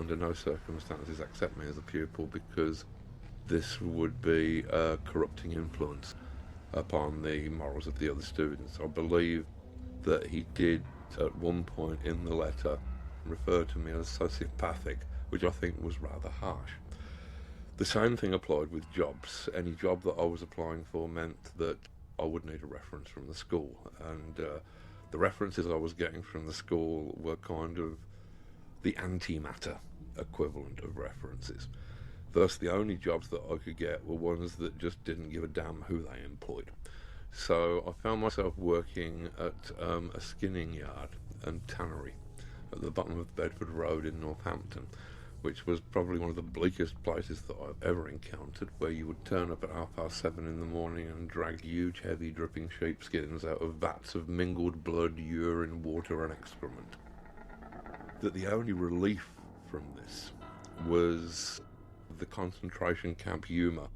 under no circumstances accept me as a pupil, because this would be a corrupting influence upon the morals of the other students. I believe that he did at one point in the letter refer to me as sociopathic, which I think was rather harsh. The same thing applied with jobs. Any job that I was applying for meant that I would need a reference from the school, and the references I was getting from the school were kind of the antimatter equivalent of references. Thus, the only jobs that I could get were ones that just didn't give a damn who they employed. So I found myself working at a skinning yard and tannery at the bottom of Bedford Road in Northampton, which was probably one of the bleakest places that I've ever encountered, where you would turn up at 7:30 in the morning and drag huge, heavy, dripping sheepskins out of vats of mingled blood, urine, water and excrement. That the only relief from this was the concentration camp humour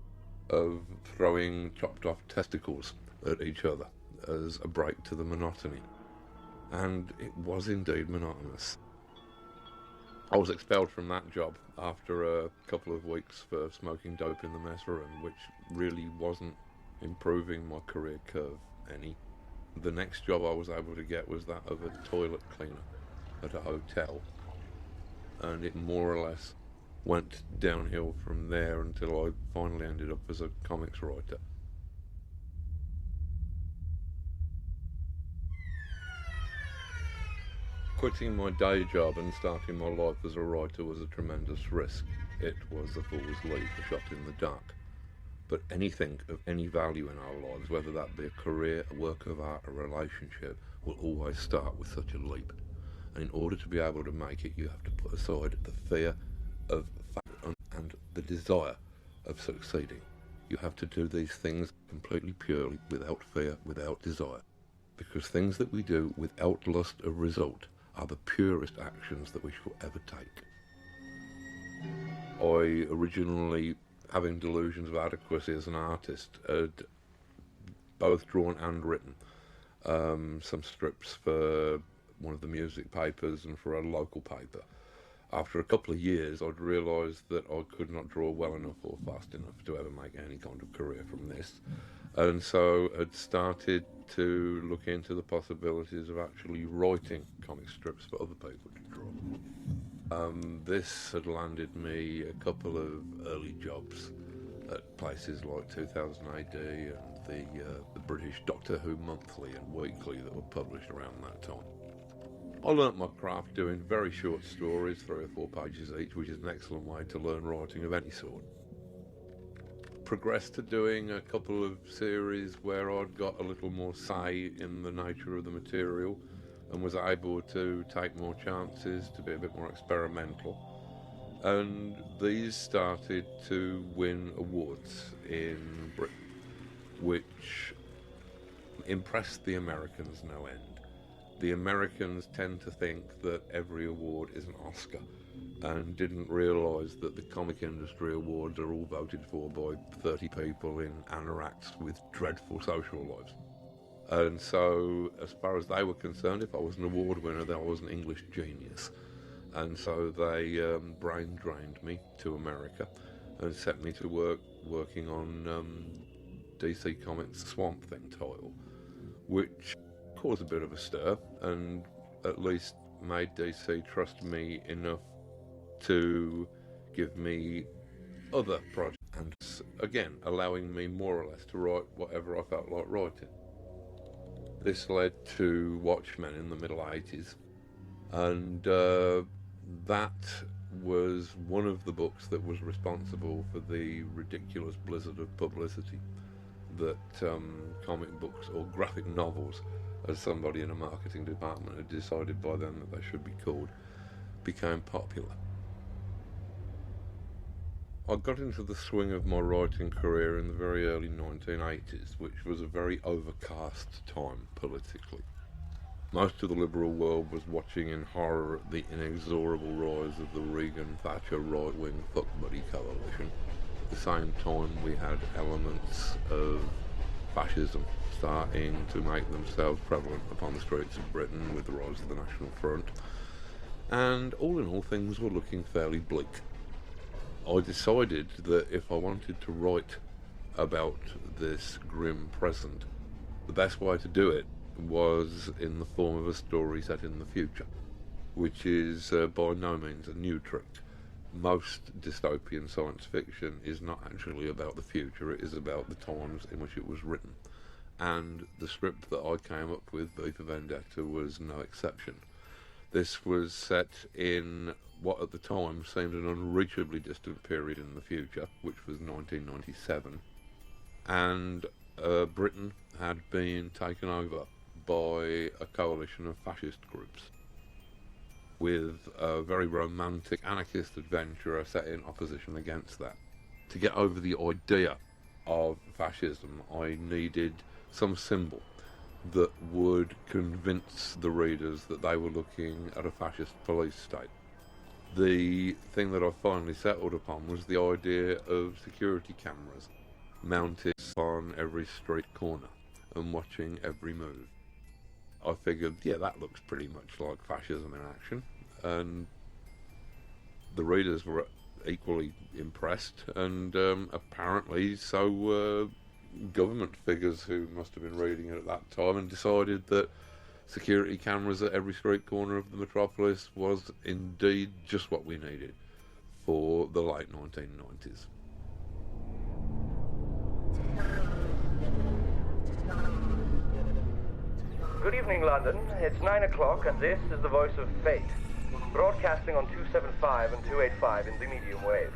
of throwing chopped off testicles at each other as a break to the monotony. And it was indeed monotonous. I was expelled from that job after a couple of weeks for smoking dope in the mess room, which really wasn't improving my career curve any. The next job I was able to get was that of a toilet cleaner at a hotel, and it more or less went downhill from there until I finally ended up as a comics writer. Quitting my day job and starting my life as a writer was a tremendous risk. It was a fool's leap, a shot in the dark. But anything of any value in our lives, whether that be a career, a work of art, a relationship, will always start with such a leap. And in order to be able to make it, you have to put aside the fear of failure and the desire of succeeding. You have to do these things completely purely, without fear, without desire. Because things that we do without lust of result are the purest actions that we shall ever take. I originally, having delusions of adequacy as an artist, had both drawn and written some strips for one of the music papers and for a local paper. After a couple of years, I'd realised that I could not draw well enough or fast enough to ever make any kind of career from this. And so I'd started to look into the possibilities of actually writing comic strips for other people to draw. This had landed me a couple of early jobs at places like 2000 AD and the British Doctor Who monthly and weekly that were published around that time. I learnt my craft doing very short stories, 3 or 4 pages each, which is an excellent way to learn writing of any sort. Progressed to doing a couple of series where I'd got a little more say in the nature of the material and was able to take more chances, to be a bit more experimental. And these started to win awards in Britain, which impressed the Americans no end. The Americans tend to think that every award is an Oscar, and didn't realise that the comic industry awards are all voted for by 30 people in anoraks with dreadful social lives. And so, as far as they were concerned, if I was an award winner, then I was an English genius. And so they brain drained me to America and set me to working on DC Comics' Swamp Thing title, which caused a bit of a stir and at least made DC trust me enough to give me other projects, and again allowing me more or less to write whatever I felt like writing. This led to Watchmen in the middle 80s, and that was one of the books that was responsible for the ridiculous blizzard of publicity that comic books, or graphic novels as somebody in a marketing department had decided by then that they should be called, became popular. I got into the swing of my writing career in the very early 1980s, which was a very overcast time politically. Most of the liberal world was watching in horror at the inexorable rise of the Reagan-Thatcher right-wing fuck-buddy coalition. At the same time, we had elements of fascism starting to make themselves prevalent upon the streets of Britain with the rise of the National Front. and all in all things were looking fairly bleak. I decided that if I wanted to write about this grim present, the best way to do it was in the form of a story set in the future, which is by no means a new trick. Most dystopian science fiction is not actually about the future, it is about the times in which it was written. And the script that I came up with, V for Vendetta, was no exception. This was set in what at the time seemed an unreachably distant period in the future, which was 1997, and Britain had been taken over by a coalition of fascist groups, with a very romantic anarchist adventurer set in opposition against that. To get over the idea of fascism, I needed some symbol that would convince the readers that they were looking at a fascist police state. The thing that I finally settled upon was the idea of security cameras mounted on every street corner and watching every move. I figured, yeah, that looks pretty much like fascism in action, and the readers were equally impressed, and apparently so were government figures who must have been reading it at that time, and decided that security cameras at every street corner of the metropolis was indeed just what we needed for the late 1990s. Good evening, London. It's 9 o'clock, and this is the Voice of Fate, broadcasting on 275 and 285 in the medium wave.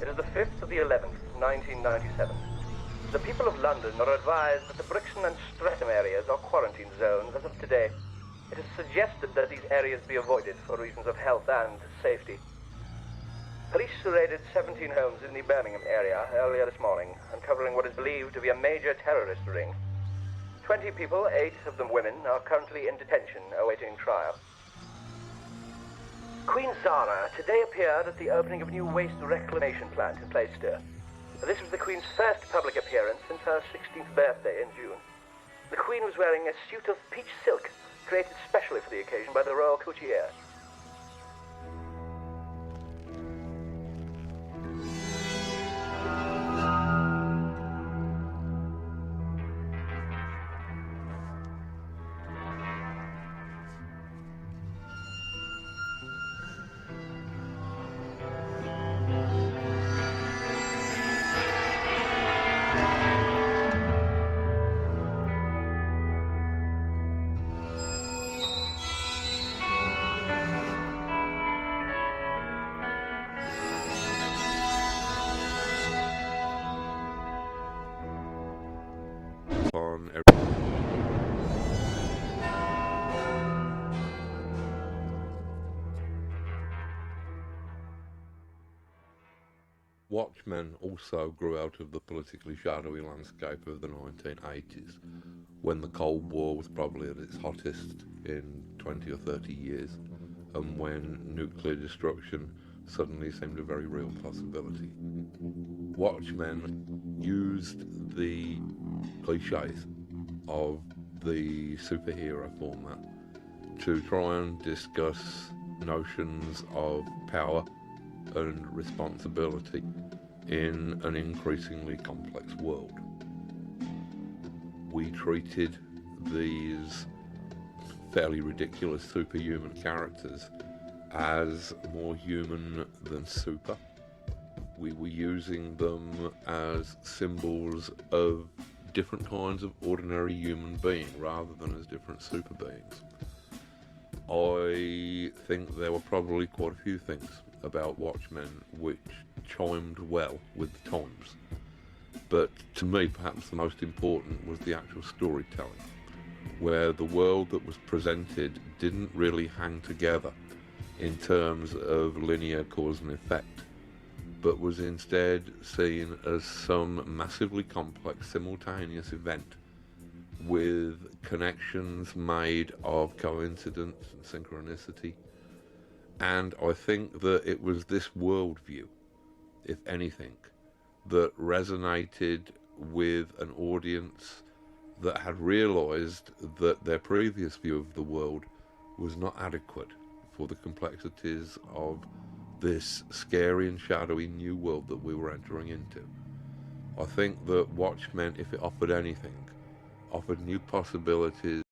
It is the 5th of the 11th, 1997. The people of London are advised that the Brixton and Streatham areas are quarantine zones as of today. It is suggested that these areas be avoided for reasons of health and safety. Police raided 17 homes in the Birmingham area earlier this morning, uncovering what is believed to be a major terrorist ring. 20 people, 8 of them women, are currently in detention awaiting trial. Queen Zara today appeared at the opening of a new waste reclamation plant in Plaistow. This was the Queen's first public appearance since her 16th birthday in June. The Queen was wearing a suit of peach silk, created specially for the occasion by the Royal Couturier. Watchmen also grew out of the politically shadowy landscape of the 1980s, when the Cold War was probably at its hottest in 20 or 30 years, and when nuclear destruction suddenly seemed a very real possibility. Watchmen used the cliches of the superhero format to try and discuss notions of power and responsibility in an increasingly complex world. We treated these fairly ridiculous superhuman characters as more human than super. We were using them as symbols of different kinds of ordinary human being rather than as different super beings. I think there were probably quite a few things about Watchmen which chimed well with the times, but to me perhaps the most important was the actual storytelling, where the world that was presented didn't really hang together in terms of linear cause and effect, but was instead seen as some massively complex simultaneous event with connections made of coincidence and synchronicity. And I think that it was this worldview, if anything, that resonated with an audience that had realised that their previous view of the world was not adequate for the complexities of this scary and shadowy new world that we were entering into. I think that Watchmen, if it offered anything, offered new possibilities